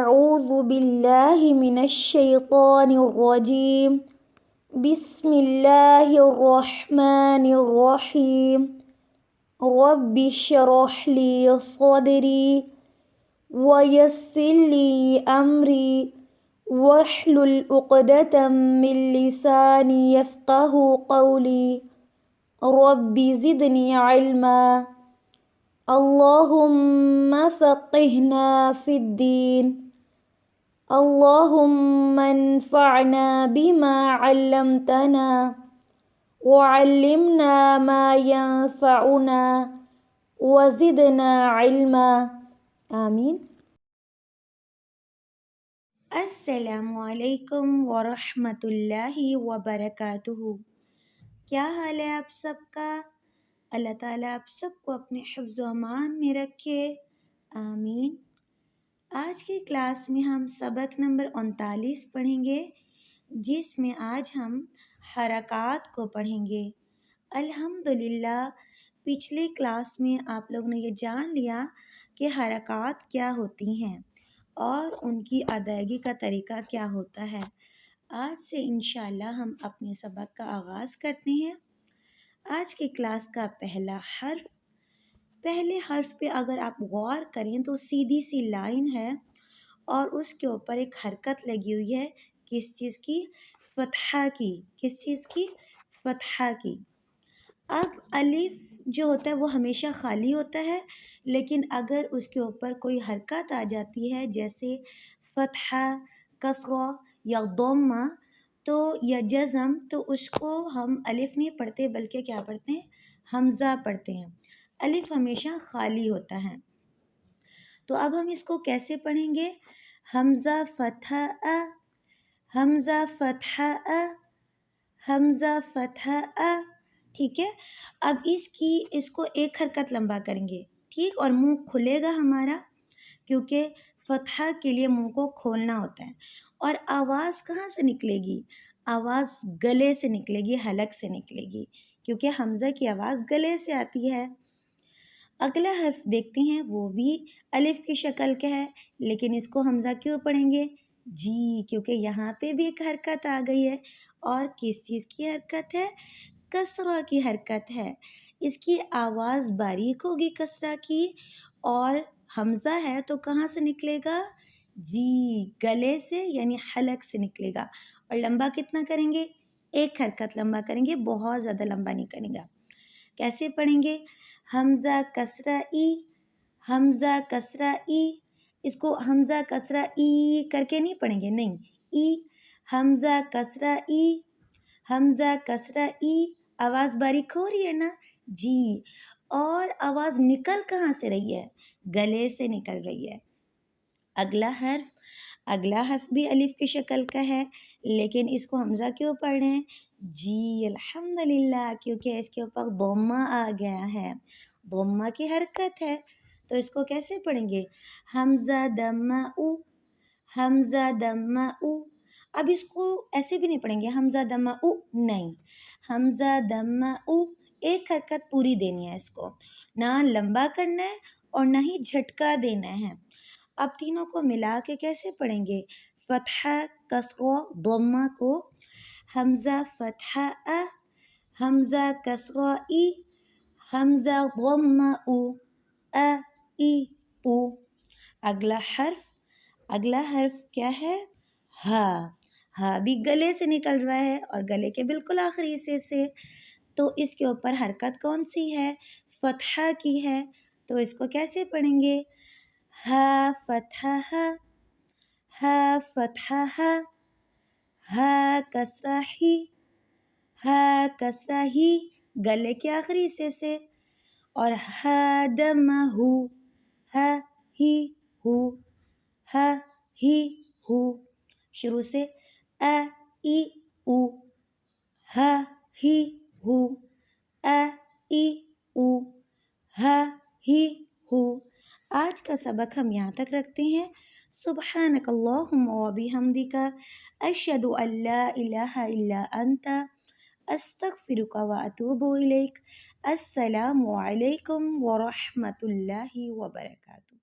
أعوذ بالله من الشيطان الرجيم بسم الله الرحمن الرحيم رب اشرح لي صدري ويسر لي أمري واحلل عقدة من لساني يفقه قولي رب زدني علما اللهم فقهنا في الدين اللهم انفعنا بما علمتنا وعلمنا ما ينفعنا وزدنا علما آمین۔ السلام علیکم ورحمۃ اللہ وبرکاتہ۔ کیا حال ہے آپ سب کا؟ اللہ تعالیٰ آپ سب کو اپنے حفظ و امان میں رکھے، آمین۔ آج کی کلاس میں ہم سبق نمبر 39 پڑھیں گے، جس میں آج ہم حرکات کو پڑھیں گے۔ الحمدللہ پچھلی کلاس میں آپ لوگوں نے یہ جان لیا کہ حرکات کیا ہوتی ہیں اور ان کی ادائیگی کا طریقہ کیا ہوتا ہے۔ آج سے انشاءاللہ ہم اپنے سبق کا آغاز کرتے ہیں۔ آج کی کلاس کا پہلا حرف، پہلے حرف پہ اگر آپ غور کریں تو سیدھی سی لائن ہے اور اس کے اوپر ایک حرکت لگی ہوئی ہے، کس چیز کی؟ فتحہ کی۔ کس چیز کی؟ فتحہ کی۔ اب الف جو ہوتا ہے وہ ہمیشہ خالی ہوتا ہے، لیکن اگر اس کے اوپر کوئی حرکت آ جاتی ہے جیسے فتحہ، کسرہ یا ضمہ تو یا جزم، تو اس کو ہم الف نہیں پڑھتے بلکہ کیا پڑھتے ہیں؟ حمزہ پڑھتے ہیں۔ الف ہمیشہ خالی ہوتا ہے۔ تو اب ہم اس کو کیسے پڑھیں گے؟ حمزہ فتحہ ا، حمزہ فتحہ ا، حمزہ فتحہ ا، ٹھیک ہے۔ اب اس کو ایک حرکت لمبا کریں گے، ٹھیک، اور منہ کھلے گا ہمارا، کیونکہ فتحہ کے لیے منہ کو کھولنا ہوتا ہے۔ اور آواز کہاں سے نکلے گی؟ آواز گلے سے نکلے گی، حلق سے نکلے گی، کیونکہ حمزہ کی آواز گلے سے آتی ہے۔ اگلا حرف دیکھتے ہیں، وہ بھی الف کی شکل کا ہے، لیکن اس کو حمزہ کیوں پڑھیں گے؟ جی، کیونکہ یہاں پہ بھی ایک حرکت آ گئی ہے، اور کس چیز کی حرکت ہے؟ کسرہ کی حرکت ہے۔ اس کی آواز باریک ہوگی کسرہ کی، اور حمزہ ہے تو کہاں سے نکلے گا؟ جی، گلے سے یعنی حلق سے نکلے گا۔ اور لمبا کتنا کریں گے؟ ایک حرکت لمبا کریں گے، بہت زیادہ لمبا نہیں کریں گا۔ کیسے پڑھیں گے؟ حمزہ کسرہ ای، حمزہ کسرہ ای۔ اس کو حمزہ کسرہ ای کر کے نہیں پڑھیں گے، نہیں، ای، حمزہ کسرہ ای، حمزہ کسرہ ای۔ آواز باریک ہو رہی ہے نا؟ جی، اور آواز نکل کہاں سے رہی ہے؟ گلے سے نکل رہی ہے۔ اگلا حرف بھی الف کی شکل کا ہے، لیکن اس کو حمزہ کیوں پڑھ رہے ہیں؟ جی الحمدللہ، کیونکہ اس کے اوپر ضمہ آ گیا ہے، ضمہ کی حرکت ہے، تو اس کو کیسے پڑھیں گے؟ حمزہ دمہ او، حمزہ دمہ او۔ اب اس کو ایسے بھی نہیں پڑھیں گے حمزہ دمہ او، نہیں، حمزہ دمہ او، ایک حرکت پوری دینی ہے، اس کو نہ لمبا کرنا ہے اور نہ ہی جھٹکا دینا ہے۔ اب تینوں کو ملا کے کیسے پڑھیں گے؟ فتحہ، کسرہ، ضمہ کو حمزہ فتحہ ا، حمزہ کسرہ ای، حمزہ ضمہ او، ا ای او۔ اگلا حرف کیا ہے؟ ہا۔ ہا بھی گلے سے نکل رہا ہے اور گلے کے بالکل آخری حصے سے، تو اس کے اوپر حرکت کون سی ہے؟ فتحہ کی ہے، تو اس کو کیسے پڑھیں گے؟ ہا فتحہ ہا، ہا فتحہ ہا، ہا کسرہ ہی، ہا کسرہ ہی، گلے کے آخری حصے سے، اور ہا دمہ ہو، ہا ہی ہو، ہا ہی ہو، شروع سے ا ای او، ہا ہی ہو، ا ای او، ہا ہی ہو۔ آج کا سبق ہم یہاں تک رکھتے ہیں۔ سبحانک اللہم و بحمدک، اشہد ان لا الہ الا انت، استغفرک و اتوب الیک۔ السلام علیکم ورحمۃ اللہ وبرکاتہ۔